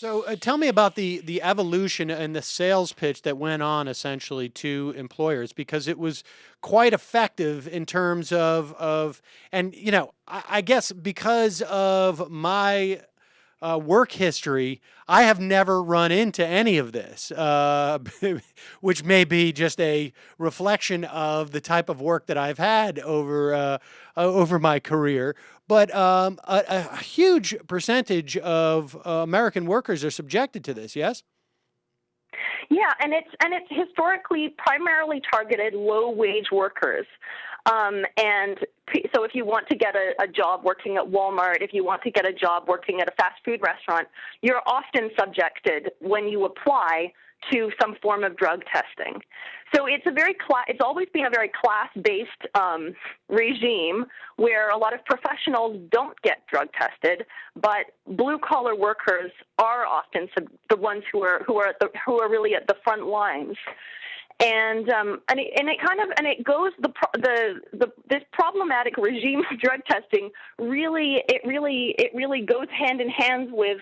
So tell me about the evolution and the sales pitch that went on essentially to employers, because it was quite effective in terms of and I guess because of my work history, I have never run into any of this, which may be just a reflection of the type of work that I've had over my career. But a huge percentage of American workers are subjected to this. Yes. Yeah, and it's historically primarily targeted low-wage workers. And so if you want to get a job working at Walmart, if you want to get a job working at a fast food restaurant, you're often subjected when you apply to some form of drug testing. So it's it's always been a very class-based regime where a lot of professionals don't get drug tested, but blue-collar workers are often the ones who are really at the front lines. This problematic regime of drug testing really goes hand in hand with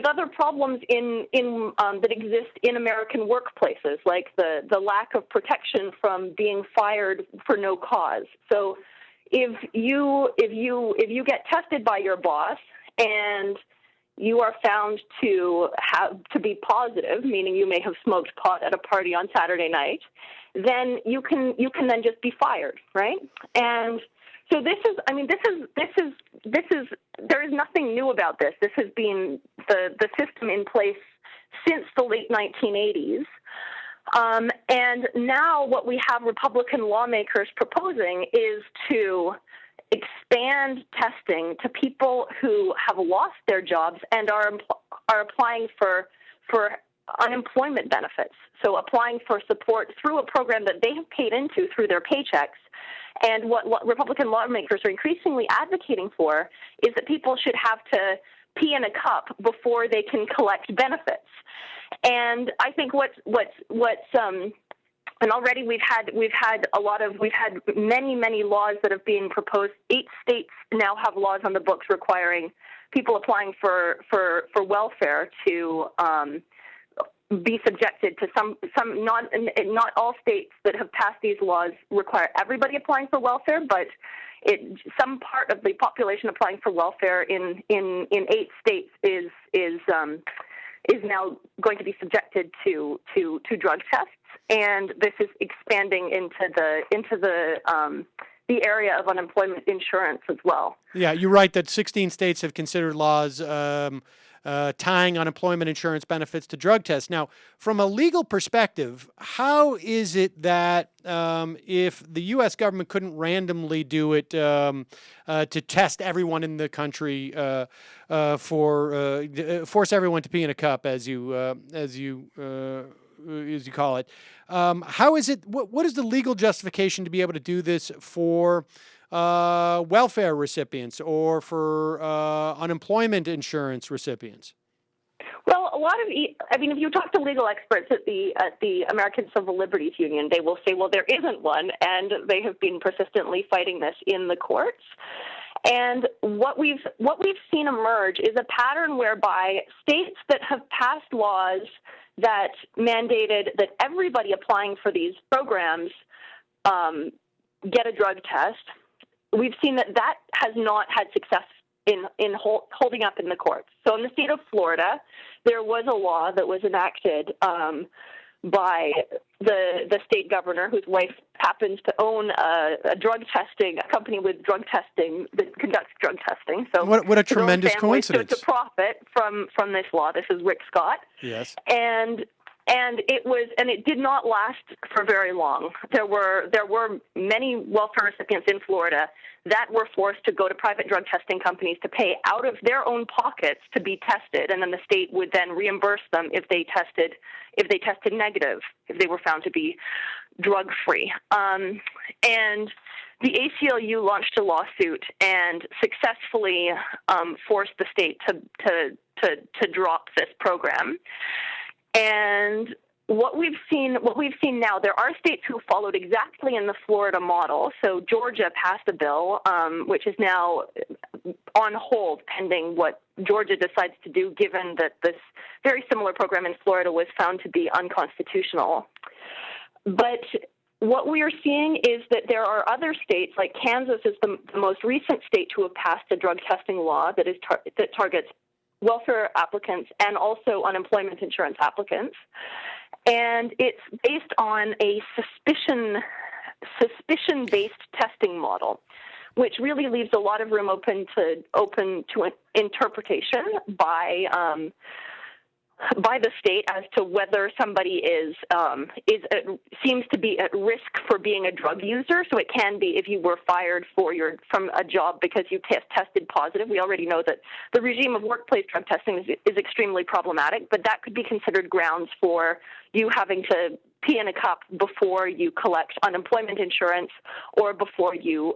other problems that exist in American workplaces, like the lack of protection from being fired for no cause. So if you get tested by your boss and you are found to be positive, meaning you may have smoked pot at a party on Saturday night, then you can then just be fired, right? And so there is nothing new about this. This has been the system in place since the late 1980s. And now what we have Republican lawmakers proposing is to expand testing to people who have lost their jobs and are applying for unemployment benefits. So applying for support through a program that they have paid into through their paychecks. And what Republican lawmakers are increasingly advocating for is that people should have to pee in a cup before they can collect benefits. And I think and already we've had many laws that have been proposed. 8 states now have laws on the books requiring people applying for welfare to be subjected to some not all states that have passed these laws require everybody applying for welfare, but some part of the population applying for welfare in 8 states is now going to be subjected to drug tests, and this is expanding into the area of unemployment insurance as well. Yeah, you're right that 16 states have considered laws tying unemployment insurance benefits to drug tests. Now, from a legal perspective, how is it that if the U.S. government couldn't randomly do it to test everyone in the country force everyone to pee in a cup, as you call it, how is it? What is the legal justification to be able to do this for welfare recipients or for unemployment insurance recipients? Well, if you talk to legal experts at the American Civil Liberties Union, they will say, well, there isn't one, and they have been persistently fighting this in the courts. And what we've seen emerge is a pattern whereby states that have passed laws that mandated that everybody applying for these programs get a drug test. We've seen that has not had success in holding up in the courts. So in the state of Florida, there was a law that was enacted by the state governor, whose wife happens to own a company with drug testing that conducts drug testing. So what a tremendous coincidence! To profit from this law. This is Rick Scott. Yes, and it did not last for very long. There were many welfare recipients in Florida that were forced to go to private drug testing companies to pay out of their own pockets to be tested, and then the state would then reimburse them if they tested negative, if they were found to be drug-free. And the ACLU launched a lawsuit and successfully forced the state to drop this program. And what we've seen now, there are states who followed exactly in the Florida model. So Georgia passed a bill, which is now on hold pending what Georgia decides to do, given that this very similar program in Florida was found to be unconstitutional. But what we are seeing is that there are other states, like Kansas is the most recent state to have passed a drug testing law that targets welfare applicants and also unemployment insurance applicants. And it's based on a suspicion-based testing model, which really leaves a lot of room open to interpretation by the state as to whether somebody seems to be at risk for being a drug user. So it can be if you were fired from a job because you tested positive. We already know that the regime of workplace drug testing is extremely problematic, but that could be considered grounds for you having to pee in a cup before you collect unemployment insurance or before you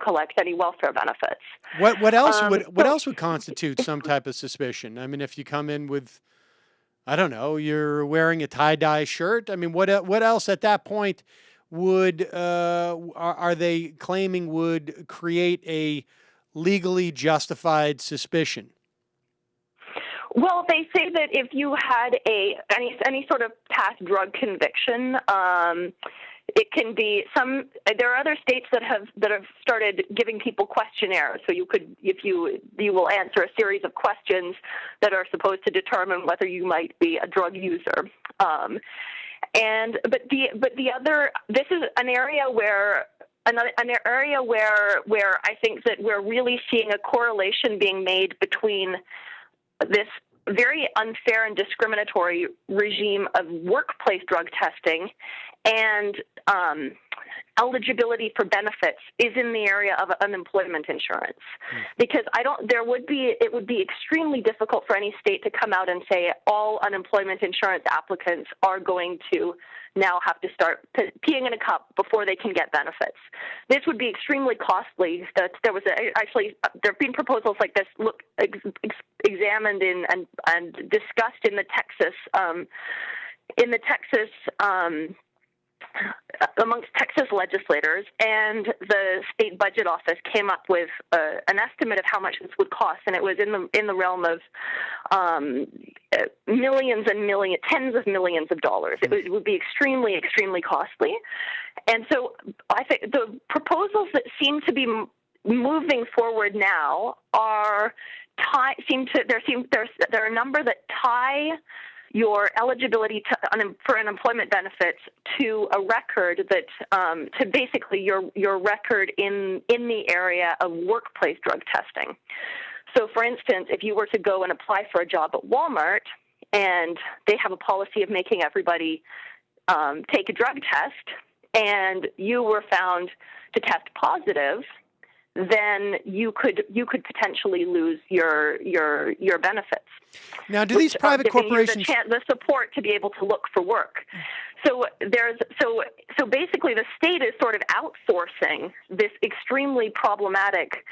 collect any welfare benefits. What else would constitute some type of suspicion? I mean, if you come in with, I don't know, you're wearing a tie-dye shirt. I mean, what else at that point would are they claiming would create a legally justified suspicion? Well, they say that if you had any sort of past drug conviction, it can be some. There are other states that have started giving people questionnaires. So you could, if you will answer a series of questions that are supposed to determine whether you might be a drug user. This is an area where. An area where I think that we're really seeing a correlation being made between this very unfair and discriminatory regime of workplace drug testing and eligibility for benefits is in the area of unemployment insurance. Because it would be extremely difficult for any state to come out and say all unemployment insurance applicants are going to now have to start peeing in a cup before they can get benefits. This would be extremely costly. There have been proposals like this examined and discussed in the Texas amongst Texas legislators, and the state budget office came up with an estimate of how much this would cost, and it was in the realm of millions and millions, tens of millions of dollars. It would be extremely, extremely costly, and so I think the proposals that seem to be moving forward now are there are a number that tie your eligibility for unemployment benefits to a record that to basically your record in the area of workplace drug testing. So, for instance, if you were to go and apply for a job at Walmart, and they have a policy of making everybody take a drug test, and you were found to test positive, then you could potentially lose your benefits. Now, do these private corporations the support to be able to look for work? So basically, the state is sort of outsourcing this extremely problematic,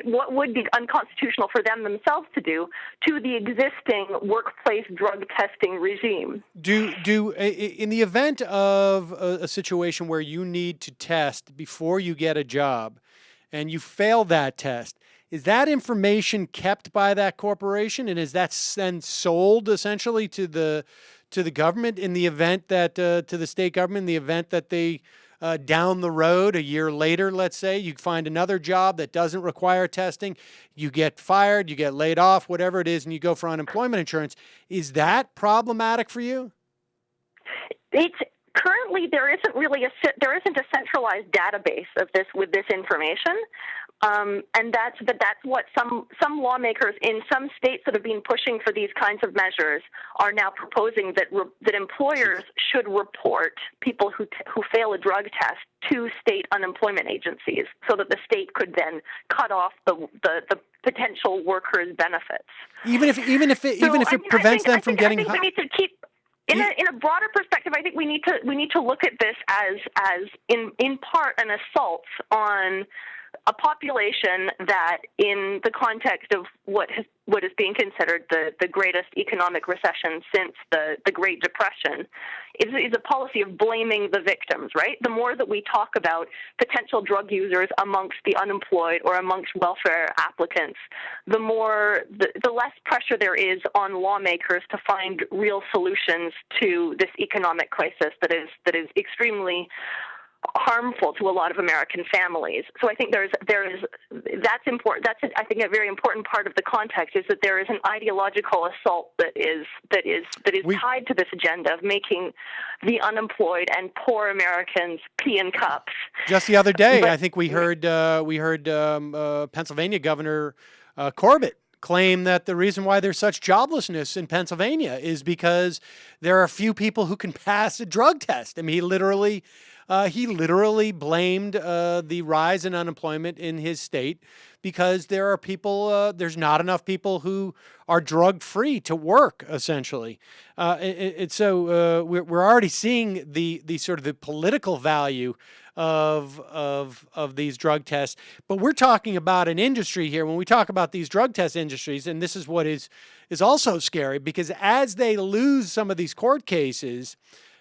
what would be unconstitutional for them themselves to do, to the existing workplace drug testing regime. Do in the event of a situation where you need to test before you get a job, and you fail that test, is that information kept by that corporation, and is that then sold essentially to the government in the event that to the state government in the event that they down the road a year later, let's say, you find another job that doesn't require testing, you get fired, you get laid off, whatever it is, and you go for unemployment insurance? Is that problematic for you? Currently, there isn't a centralized database of this with this information, and that's what some lawmakers in some states that have been pushing for these kinds of measures are now proposing, that employers should report people who fail a drug test to state unemployment agencies, so that the state could then cut off the potential workers' benefits. Even if it prevents them from getting. I think we need to keep. In a broader perspective, I think we need to look at this as in part an assault on a population that, in the context of what is being considered the greatest economic recession since the Great Depression, is a policy of blaming the victims, right? The more that we talk about potential drug users amongst the unemployed or amongst welfare applicants, the less pressure there is on lawmakers to find real solutions to this economic crisis that is extremely harmful to a lot of American families. So I think that's important. That's I think a very important part of the context, is that there is an ideological assault that is tied to this agenda of making the unemployed and poor Americans pee in cups. Just the other day, I think we heard Pennsylvania Governor Corbett claim that the reason why there's such joblessness in Pennsylvania is because there are few people who can pass a drug test. I mean, he literally blamed the rise in unemployment in his state because there are people, there's not enough people who are drug-free to work, essentially. So we're already seeing the sort of the political value of these drug tests. But we're talking about an industry here. When we talk about these drug test industries, and this is what is also scary, because as they lose some of these court cases,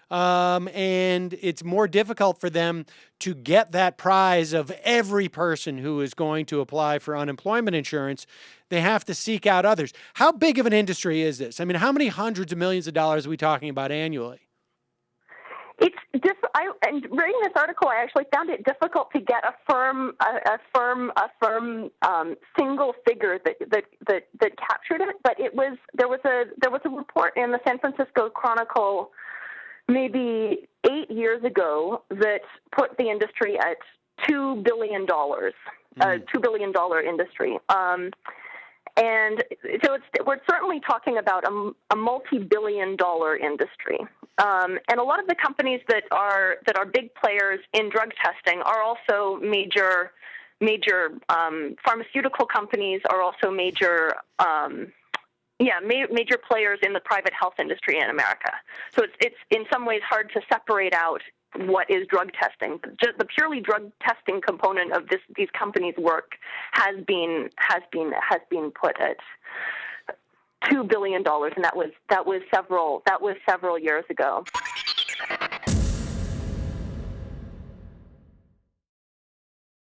and it's more difficult for them to get that prize of every person who is going to apply for unemployment insurance, they have to seek out others. How big of an industry is this? I mean, how many hundreds of millions of dollars are we talking about annually? And reading this article, I actually found it difficult to get a firm single figure that captured it. But there was a report in the San Francisco Chronicle maybe 8 years ago that put the industry at $2 billion, $2 billion industry. And so we're certainly talking about a multi-billion-dollar industry. And a lot of the companies that are big players in drug testing are also major pharmaceutical companies, are also major players in the private health industry in America. So it's in some ways hard to separate out what is drug testing. Just the purely drug testing component of these companies' work has been put at $2 billion, and that was several years ago.